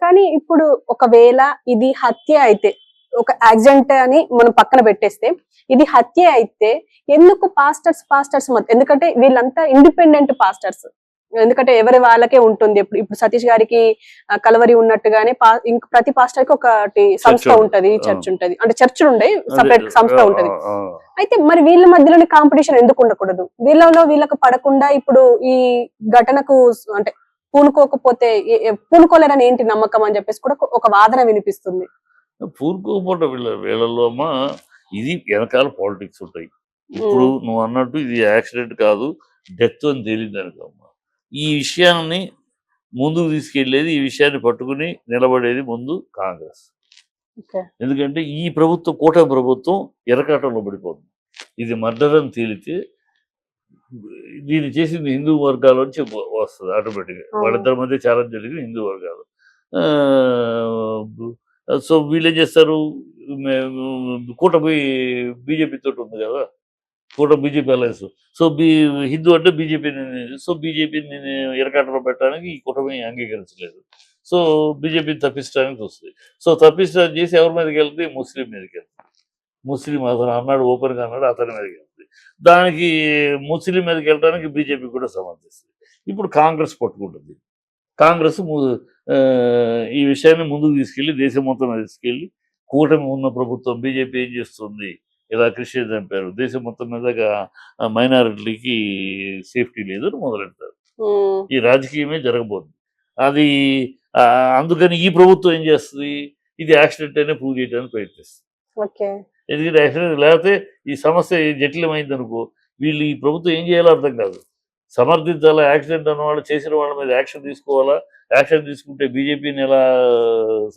కానీ ఇప్పుడు ఒకవేళ ఇది హత్య అయితే, ఒక యాక్సిడెంట్ అని మనం పక్కన పెట్టేస్తే, ఇది హత్య అయితే ఎందుకు పాస్టర్స్ ఎందుకంటే వీళ్ళంతా ఇండిపెండెంట్ పాస్టర్స్. ఎందుకంటే ఎవరి వాళ్ళకే ఉంటుంది. ఇప్పుడు సతీష్ గారికి కలవరి ఉన్నట్టుగానే ఇంక ప్రతి పాస్టర్ కి ఒకటి సంస్థ ఉంటది, చర్చ్ ఉంటది. అంటే చర్చ్ ఉండే సపరేట్ సంస్థ ఉంటది. అయితే మరి వీళ్ళ మధ్యలోనే కాంపిటీషన్ ఎందుకు ఉండకూడదు? వీళ్ళకు పడకుండా ఇప్పుడు ఈ ఘటనకు అంటే పూనుకోలేరని ఏంటి నమ్మకం అని చెప్పేసి కూడా ఒక వాదన వినిపిస్తుంది. పూనుకోకపోవడం వీళ్ళలో అమ్మా, ఇది వెనకాల పాలిటిక్స్ ఉంటాయి. ఇప్పుడు నువ్వు అన్నట్టు ఇది యాక్సిడెంట్ కాదు, డెత్ అని తేలిందనుకమ్మా, ఈ విషయాన్ని ముందుకు తీసుకెళ్లేది, ఈ విషయాన్ని పట్టుకుని నిలబడేది ముందు కాంగ్రెస్. ఎందుకంటే ఈ ప్రభుత్వం, కూటమి ప్రభుత్వం ఎరకాటంలో పడిపోతుంది. ఇది మర్డర్ అని తేలితే దీన్ని చేసింది హిందూ వర్గాల నుంచి వస్తుంది ఆటోమేటిక్గా. వాళ్ళిద్దరి మధ్య చాలా జరిగింది హిందూ వర్గాలు. సో వీళ్ళు ఏం చేస్తారు, కూటమి బీజేపీ తోటి ఉంది కదా, కూటమి బీజేపీ అలయన్స్. సో హిందూ అంటే బీజేపీని, సో బీజేపీని ఎరకాటలో పెట్టడానికి ఈ కూటమి అంగీకరించలేదు. సో బీజేపీని తప్పించడానికి వస్తుంది. సో తప్పించడానికి చేసి ఎవరి మీదకి వెళ్తుంది, ముస్లిం మీదకి వెళ్తుంది. ముస్లిం అతను అన్నాడు, ఓపెన్గా అన్నాడు, అతని మీదకి వెళ్తుంది. దానికి ముస్లిం మీదకి వెళ్ళడానికి బీజేపీ కూడా సమర్థిస్తుంది. ఇప్పుడు కాంగ్రెస్ పట్టుకుంటుంది. కాంగ్రెస్ ఈ విషయాన్ని ముందుకు తీసుకెళ్ళి, దేశం మొత్తం తీసుకెళ్ళి, కూటమి ఉన్న ప్రభుత్వం బీజేపీ ఏం చేస్తుంది, ఇలా క్రిస్టియన్ చంపారు, దేశం మొత్తం మీద మైనారిటీలకి సేఫ్టీ లేదు అని మొదలెడతారు. ఈ రాజకీయమే జరగబోతుంది. అది అందుకని ఈ ప్రభుత్వం ఏం చేస్తుంది, ఇది యాక్సిడెంట్ అనే ప్రూవ్ చేయడానికి ప్రయత్నిస్తుంది. ఎందుకంటే యాక్సిడెంట్ లేకపోతే ఈ సమస్య జటిలమైంది అనుకో, వీళ్ళు ఈ ప్రభుత్వం ఏం చేయాలో అర్థం కాదు. సమర్థించాలా, యాక్సిడెంట్ అన్న వాళ్ళు చేసిన వాళ్ళ మీద యాక్షన్ తీసుకోవాలా, యాక్షన్ తీసుకుంటే బీజేపీని ఎలా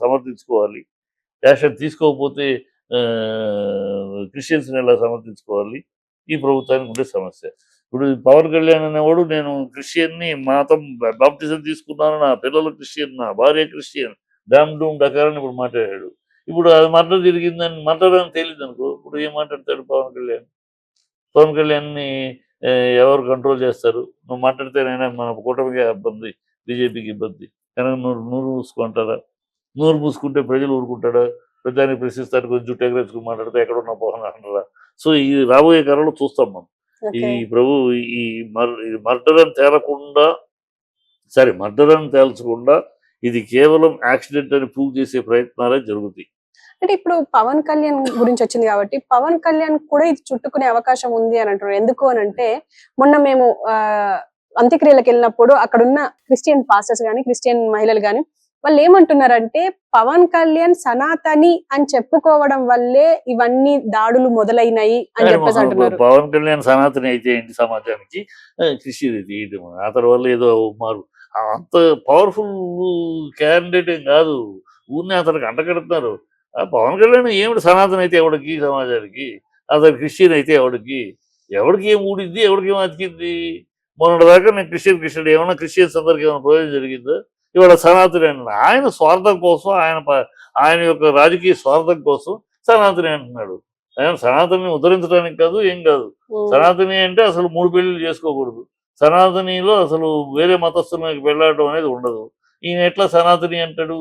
సమర్థించుకోవాలి, యాక్షన్ తీసుకోకపోతే క్రిస్టియన్స్ని ఎలా సమర్థించుకోవాలి, ఈ ప్రభుత్వానికి ఉండే సమస్య. ఇప్పుడు పవన్ కళ్యాణ్ అనేవాడు, నేను క్రిస్టియన్ని, మతం బాప్టిజం తీసుకున్నాను, నా పిల్లలు క్రిస్టియన్, నా భార్య క్రిస్టియన్, డామ్ డూమ్ డకారని ఇప్పుడు మాట్లాడాడు. ఇప్పుడు అది మర్డర్ జరిగిందని, మర్డర్ అని తేలింది అనుకో, ఇప్పుడు ఏం మాట్లాడతాడు పవన్ కళ్యాణ్? పవన్ కళ్యాణ్ని ఎవరు కంట్రోల్ చేస్తారు? నువ్వు మాట్లాడితేనైనా మన కూటమికి ఇబ్బంది, బీజేపీకి ఇబ్బంది. కనుక నూరు మూసుకుంటారా? నూరు మూసుకుంటే ప్రజలు ఊరుకుంటాడా? ప్రజానికి ప్రశ్నిస్తారు, కొంచెం జుట్టు ఎగరేసుకుని మాట్లాడితే ఎక్కడున్నా పవన్ అంటారా? సో ఈ రాబోయే కాలంలో చూస్తాం మనం. ఈ మర్డర్ అని తేలకుండా, మర్డర్ అని తేల్చకుండా ఇది కేవలం యాక్సిడెంట్ అని ప్రూవ్ చేసే ప్రయత్నాలే జరుగుతాయి. అంటే ఇప్పుడు పవన్ కళ్యాణ్ గురించి వచ్చింది కాబట్టి, పవన్ కళ్యాణ్ కూడా ఇది చుట్టుకునే అవకాశం ఉంది అని అంటున్నారు. ఎందుకు అని అంటే, మొన్న మేము అంత్యక్రియలకు వెళ్ళినప్పుడు అక్కడున్న క్రిస్టియన్ పాస్టర్స్ గాని, క్రిస్టియన్ మహిళలు గాని, వాళ్ళు ఏమంటున్నారంటే, పవన్ కళ్యాణ్ సనాతని అని చెప్పుకోవడం వల్లే ఇవన్నీ దాడులు మొదలైనాయి అని చెప్పేసి అంటున్నారు. పవన్ కళ్యాణ్ సనాతని అయితే ఏంటి సమాజానికి, క్రిస్టియన్ అయితే ఏంటి, అతని వల్ల ఏదో మారు, అంత పవర్ఫుల్ క్యాండిడేట్ ఏం కాదు, ఊరిని అతనికి అంటగడుతున్నారు. పవన్ కళ్యాణ్ ఏమిటి సనాతన అయితే ఎవడికి, సమాజానికి? అతను క్రిస్టియన్ అయితే ఎవడికి ఏం ఊడింది, ఎవడికి ఏం అతికింది? మొన్నటిదాకా నేను క్రిస్టియన్ ఏమన్నా క్రిస్టియన్స్ అందరికి ఏమైనా ప్రయోజనం జరిగిందో? ఇవాళ సనాతని అంటున్నాడు. ఆయన స్వార్థం కోసం, ఆయన యొక్క రాజకీయ స్వార్థం కోసం సనాతని అంటున్నాడు. ఆయన సనాతని ఉద్ధరించడానికి కాదు, ఏం కాదు. సనాతని అంటే అసలు 3 పెళ్లిళ్ళు చేసుకోకూడదు. సనాతనిలో అసలు వేరే మతస్థులకు వెళ్ళడం అనేది ఉండదు. ఈయన ఎట్లా సనాతని అంటాడు?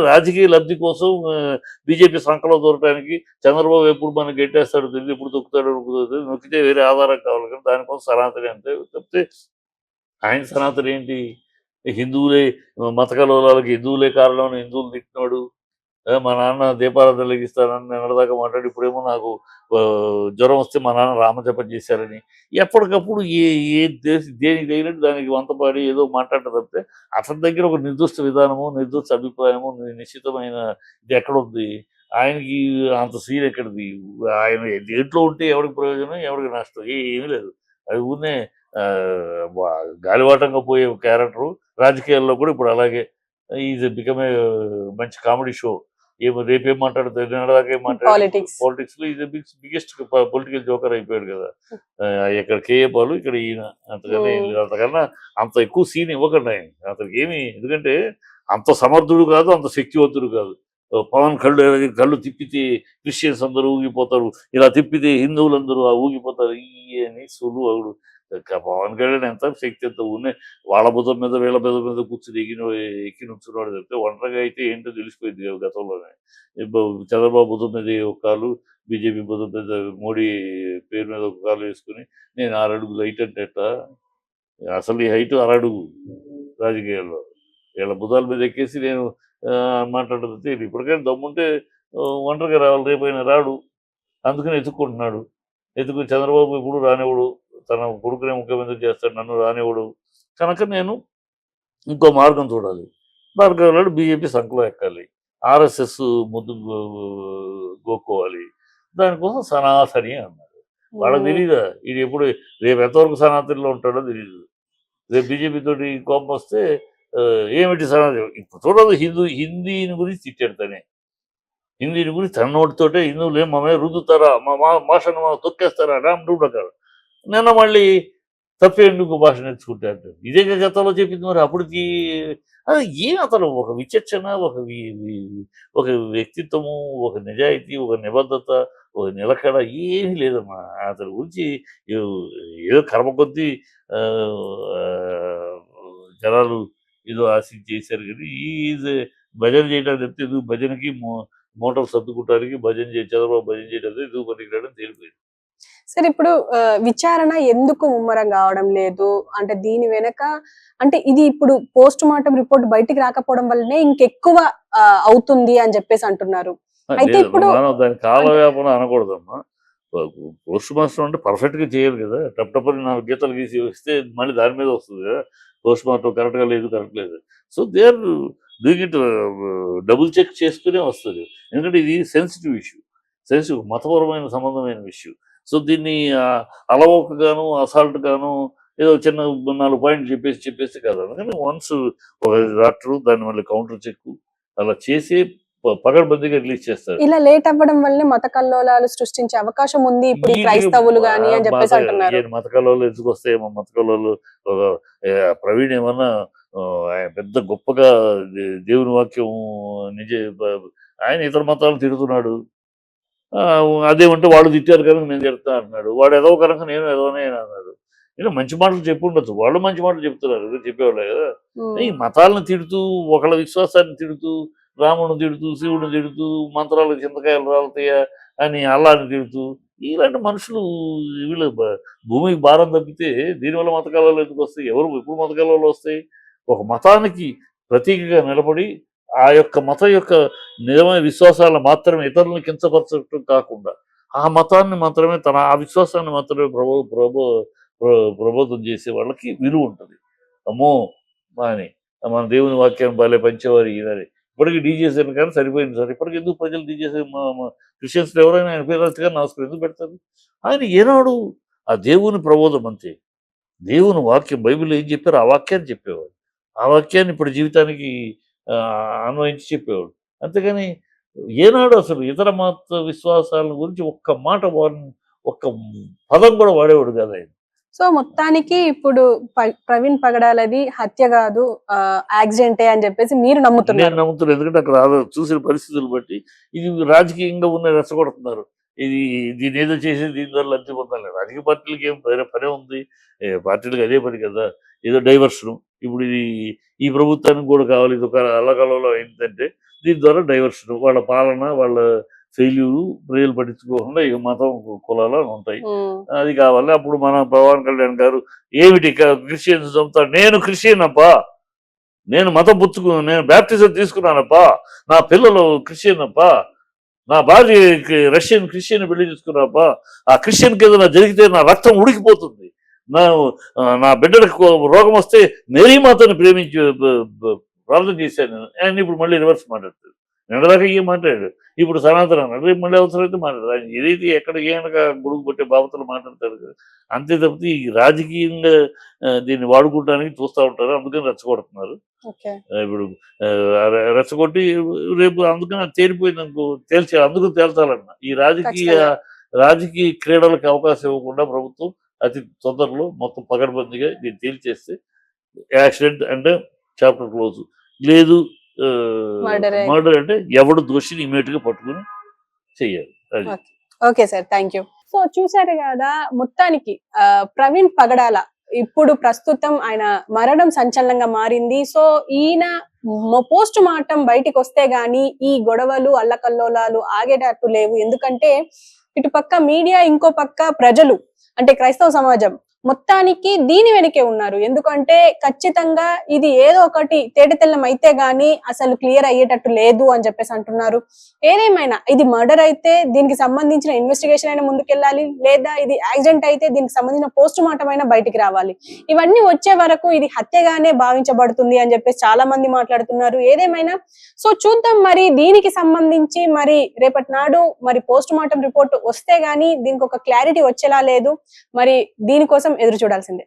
రాజకీయ లబ్ధి కోసం బీజేపీ సంఖలో దొరకడానికి చంద్రబాబు ఎప్పుడు మనకి గెట్టేస్తాడో తెలియదు, ఎప్పుడు తొక్కుతాడో నొక్కితే వేరే ఆధారం కావాలి, కానీ దానికోసం సనాతని అంటే తప్పితే ఆయన సనాతని ఏంటి? హిందువులే మత కలవరాలకి హిందువులే కారణం, హిందువులు తిట్టినాడు, మా నాన్న దీపారాధన లెగిస్తానని నిన్నటిదాకా మాట్లాడి, ఇప్పుడేమో నాకు జ్వరం వస్తే మా నాన్న రామజపం చేశారని ఎప్పటికప్పుడు దేనికి తగినట్టు దానికి వంతపాడి ఏదో మాట్లాడటం తప్పితే అతని దగ్గర ఒక నిర్దిష్ట విధానము, నిర్దిష్ట అభిప్రాయము, నిశ్చితమైన ఇది ఎక్కడుంది? ఆయనకి అంత సీన్ ఎక్కడిది? ఆయన దేంట్లో ఉంటే ఎవరికి ప్రయోజనం, ఎవరికి నష్టం? ఏమీ లేదు. అది ఊరినే గాలివాటంగా పోయే క్యారెక్టరు. రాజకీయాల్లో కూడా ఇప్పుడు అలాగే ఈజ్ బికమ్ ఏ మంచి కామెడీ షో. రేపేం మాట్లాడుతుంది, నిన్నదాకా ఏం మాట్లాడు, పాలిటిక్స్ లో ఇది బిగ్గెస్ట్ పొలిటికల్ జోకర్ అయిపోయాడు కదా. ఇక్కడ కేఏ పాలు, ఇక్కడ ఈయన. అంతకన్నా అంత ఎక్కువ సీన్ ఇవ్వకండి ఆయన అతనికి ఏమి. ఎందుకంటే అంత సమర్థుడు కాదు, అంత శక్తివంతుడు కాదు. పవన్ కళ్ళు తిప్పితే క్రిస్టియన్స్ అందరూ ఊగిపోతారు, ఇలా తిప్పితే హిందువులందరూ ఊగిపోతారు. అని సులువు అవుడు పవన్ కళ్యాణ్ ఎంత శక్తి ఎంత ఉన్నాయి, వాళ్ళ భుజం మీద వీళ్ళ మీద కూర్చుని ఎక్కి నుంచున్నాడు చెప్తే, ఒంటరిగా అయితే ఏంటో తెలిసిపోయింది గతంలోనే. చంద్రబాబు భుజం మీద ఒక కాలు, బీజేపీ భుజం మీద, మోడీ పేరు మీద ఒక కాలు వేసుకుని నేను 6 అడుగులు హైట్ అంటే ఎట్లా? అసలు ఈ హైట్ 6 అడుగు రాజకీయాల్లో. వీళ్ళ భుజాల మీద ఎక్కేసి నేను మాట్లాడదు తెలియదు. ఇప్పటికైనా దమ్ముంటే ఒంటరిగా రావాలి, రేపైనా రాడు. అందుకని ఎత్తుక్కుంటున్నాడు. ఎత్తుకుని చంద్రబాబు ఇప్పుడు రానివ్వడు, తన కొడుకునే ముఖ్యమంత్రి చేస్తాడు, నన్ను రానివ్వడు. కనుక నేను ఇంకో మార్గం చూడాలి. మార్గంలో బీజేపీ సంఖలో ఎక్కాలి, ఆర్ఎస్ఎస్ ముద్దు గోక్కోవాలి. దానికోసం సనాతని అన్నారు. వాళ్ళకి తెలియదా ఇది ఎప్పుడు రేపు ఎంతవరకు సనాతనిలో ఉంటాడో తెలియదు. రేపు బీజేపీ తోటి కోపం వస్తే ఏమిటి సనాతని ఇప్పుడు చూడదు. హిందీని గురించి తిట్టాడు తనే. హిందీని గురించి తన నోటితోటే హిందువులు ఏం మా మీద రుద్దుతారా, మా భాషను తొక్కేస్తారా రాముడు ప్రకారం. నిన్న మళ్ళీ తప్పేందుకు భాష నేర్చుకుంటాడు. ఇదే గతంలో చెప్పింది. మరి అప్పటికి అది ఏం అతను ఒక విచక్షణ, ఒక వ్యక్తిత్వము, ఒక నిజాయితీ, ఒక నిబద్ధత, ఒక నిలకడ ఏమీ లేదమ్మా అతని గురించి. ఏదో కర్మ కొద్దీ జనాలు ఏదో ఆశించి చేశారు. కానీ ఈజ్ భజన చేయడానికి చెప్తే ఎందుకు భజనకి మోటార్ సర్దుకుంటానికి చంద్రబాబు భజన చేయడానికి ఎందుకు పనికిరాడని తేలిపోయింది. సరే, ఇప్పుడు విచారణ ఎందుకు ముమ్మరం కావడం లేదు అంటే దీని వెనక అంటే ఇది ఇప్పుడు పోస్ట్ మార్టం రిపోర్ట్ బయటికి రాకపోవడం వల్లనే ఇంకెక్కువ అవుతుంది అని చెప్పేసి అంటున్నారు. అయితే ఇప్పుడు దాని కాలవ్యాపన అనకూడదమ్మా. పోస్ట్ మాస్టర్ అంటే పర్ఫెక్ట్ గా చేయాలి కదా. టప్పని 4 గీతలు గీసి వస్తే మళ్ళీ దాని మీద వస్తుంది కదా. పోస్ట్ మార్టం కరెక్ట్ గా లేదు, కరెక్ట్ లేదు. So they are doing it double check చేసుకునే వస్తుంది. ఎందుకంటే ఇది సెన్సిటివ్ ఇష్యూ, మతపరమైన సంబంధమైన ఇష్యూ. సో దీన్ని అలవోకగాను, అసాల్ట్ గాను ఏదో చిన్న 4 పాయింట్లు చెప్పేసి కాదు. అందుకని వన్స్ ఒక డాక్టర్ దాన్ని మళ్ళీ కౌంటర్ చెక్ అలా చేసి పకడ్బందీగా రిలీజ్ చేస్తారు. ఇలా లేట్ అవ్వడం వల్ల మత కల్లోలాలు సృష్టించే అవకాశం ఉంది ఇప్పుడు క్రైస్తవులు గాని అని చెప్పేసి అంటున్నారు. మత కల్లోలు ఎందుకు వస్తాయి? మత కల్లోలు ప్రవీణ్ ఏమన్నా పెద్ద గొప్పగా దేవుని వాక్యం ఆయన ఇతర మతాలను తిడుతున్నాడు. అదేమంటే వాళ్ళు తిట్టారు కనుక నేను చెప్తా అంటున్నాడు. వాడు ఎదవ కనుక నేను ఎదవనే అన్నాడు. ఇలా మంచి మాటలు చెప్పి ఉండొచ్చు, వాళ్ళు మంచి మాటలు చెప్తున్నారు చెప్పేవాళ్ళే కదా. ఈ మతాలను తిడుతూ, ఒకళ్ళ విశ్వాసాన్ని తిడుతూ, రాముడిని తిడుతూ, శివుడిని తిడుతూ, మంత్రాలకు చింతకాయలు రాలుతాయా అని అల్లాని తిడుతూ, ఇలాంటి మనుషులు వీళ్ళు భూమికి భారం తప్పితే దీనివల్ల మతకాలలో ఎందుకు వస్తాయి? ఎప్పుడు మతకాలలో వస్తాయి? ఒక మతానికి ప్రతీకగా నిలబడి ఆ యొక్క మతం యొక్క నిజమైన విశ్వాసాలను మాత్రమే ఇతరులను కించపరచడం కాకుండా ఆ మతాన్ని మాత్రమే ఆ విశ్వాసాన్ని మాత్రమే ప్రబోధం చేసే వాళ్ళకి విలువ ఉంటుంది. అమ్మో అని మన దేవుని వాక్యాన్ని బాలే పంచేవారు ఇదని. ఇప్పటికీ డీజేసీ కానీ సరిపోయింది సార్. ఇప్పటికి ఎందుకు ప్రజలు డీజేసీ క్రిస్టియన్స్ ఎవరైనా ఆయన పేరు గారు నమస్కారం ఎందుకు పెడతారు? ఆయన ఏనాడు ఆ దేవుని ప్రబోధం అంతే. దేవుని వాక్యం బైబిల్లో ఏం చెప్పారో ఆ వాక్యాన్ని చెప్పేవాడు. ఆ వాక్యాన్ని ఇప్పుడు జీవితానికి అన్వయించి చెప్పేవాడు. అంతేగాని ఏనాడు అసలు ఇతర మత విశ్వాసాల గురించి ఒక్క మాట ఒక్క పదం కూడా వాడేవాడు కదా ఆయన. సో మొత్తానికి ఇప్పుడు ప్రవీణ్ పగడాలది హత్య కాదు, యాక్సిడెంటే అని చెప్పేసి మీరు నమ్ముతున్నారు? నేను నమ్ముతున్నాను. ఎందుకంటే అక్కడ చూసిన పరిస్థితులు బట్టి ఇది రాజకీయంగా ఉన్న రెచ్చగొడుతున్నారు. దీని ఏదో చేసి దీని ద్వారా లబ్ధి పొందాలి. రాజకీయ పార్టీలకి ఏం వేరే పనే ఉంది? పార్టీలకు అదే పని కదా, ఏదో డైవర్షన్. ఇప్పుడు ఈ ప్రభుత్వానికి కూడా కావాలి. ఇది ఒక అల్లకల్లో ఏంటంటే దీని ద్వారా డైవర్షన్, వాళ్ళ పాలన, వాళ్ళ ఫెయిల్యూరు ప్రజలు పట్టించుకోకుండా ఇక మతం కులాలు ఉంటాయి. అది కావాలి. అప్పుడు మన పవన్ కళ్యాణ్ గారు ఏమిటి క్రిస్టియన్స్ చంపుతారు? నేను క్రిస్టియన్ అప్పా, నేను మతం పుచ్చుకున్నాను, నేను బ్యాప్టిజం తీసుకున్నానప్పా, నా పిల్లలు క్రిస్టియన్ అప్పా, నా భార్య రష్యన్ క్రిస్టియన్ పెళ్లి చేసుకున్నాపా, ఆ క్రిస్టియన్కి ఏదైనా జరిగితే నా రక్తం ఉడికిపోతుంది, నా బిడ్డలకు రోగం వస్తే మేరీ మాతను ప్రేమించి ప్రార్థన చేశాను ఆయన. ఇప్పుడు మళ్ళీ రివర్స్ మాట్లాడుతాడు. నిన్నదాకా ఏం మాట్లాడాడు, ఇప్పుడు సనాతన అన్నాడు, రేపు మళ్ళీ అవసరమైతే మాట్లాడు. ఆయన ఏదైతే ఎక్కడ ఏమనగా గుడుగు పట్టే బాబతులు మాట్లాడతాడు కదా. అంతే తప్పితే ఈ రాజకీయంగా దీన్ని వాడుకోవడానికి చూస్తూ ఉంటారు. అందుకని రెచ్చగొడుతున్నారు. ఇప్పుడు రెచ్చగొట్టి రేపు అందుకని తేలిపోయింది అనుకో, అందుకు తేల్చాలన్న ఈ రాజకీయ క్రీడలకు అవకాశం ఇవ్వకుండా ప్రభుత్వం అతి తొందరలో మొత్తం పకడ్బందీగా దీన్ని తేల్చేస్తే యాక్సిడెంట్ అంటే చాప్టర్ క్లోజ్. లేదు మర్డర్ అంటే ఎవడు దోషిని ఇమీడియట్ గా పట్టుకుని చెయ్యాలి. అది. Okay sir, thank you. So చూసారు కదా, మొత్తానికి ప్రవీణ్ పగడాల ఇప్పుడు ప్రస్తుతం ఆయన మరణం సంచలనంగా మారింది. సో ఈయన పోస్ట్ మార్టం బయటికి వస్తే గానీ ఈ గొడవలు అల్లకల్లోలాలు ఆగేటట్టు లేవు. ఎందుకంటే ఇటు పక్క మీడియా, ఇంకో పక్క ప్రజలు అంటే క్రైస్తవ సమాజం మొత్తానికి దీని వెనకే ఉన్నారు. ఎందుకంటే ఖచ్చితంగా ఇది ఏదో ఒకటి తేటతెల్లం అయితే గానీ అసలు క్లియర్ అయ్యేటట్టు లేదు అని చెప్పేసి అంటున్నారు. ఏదేమైనా ఇది మర్డర్ అయితే దీనికి సంబంధించిన ఇన్వెస్టిగేషన్ అయినా ముందుకెళ్ళాలి, లేదా ఇది యాక్సిడెంట్ అయితే దీనికి సంబంధించిన పోస్ట్ మార్టం అయినా బయటికి రావాలి. ఇవన్నీ వచ్చే వరకు ఇది హత్యగానే భావించబడుతుంది అని చెప్పేసి చాలా మంది మాట్లాడుతున్నారు. ఏదేమైనా సో చూద్దాం మరి దీనికి సంబంధించి మరి రేపటి నాడు మరి పోస్ట్ మార్టం రిపోర్ట్ వస్తే గానీ దీనికి ఒక క్లారిటీ వచ్చేలా లేదు. మరి దీనికోసం ఎదురు చూడాల్సిందే.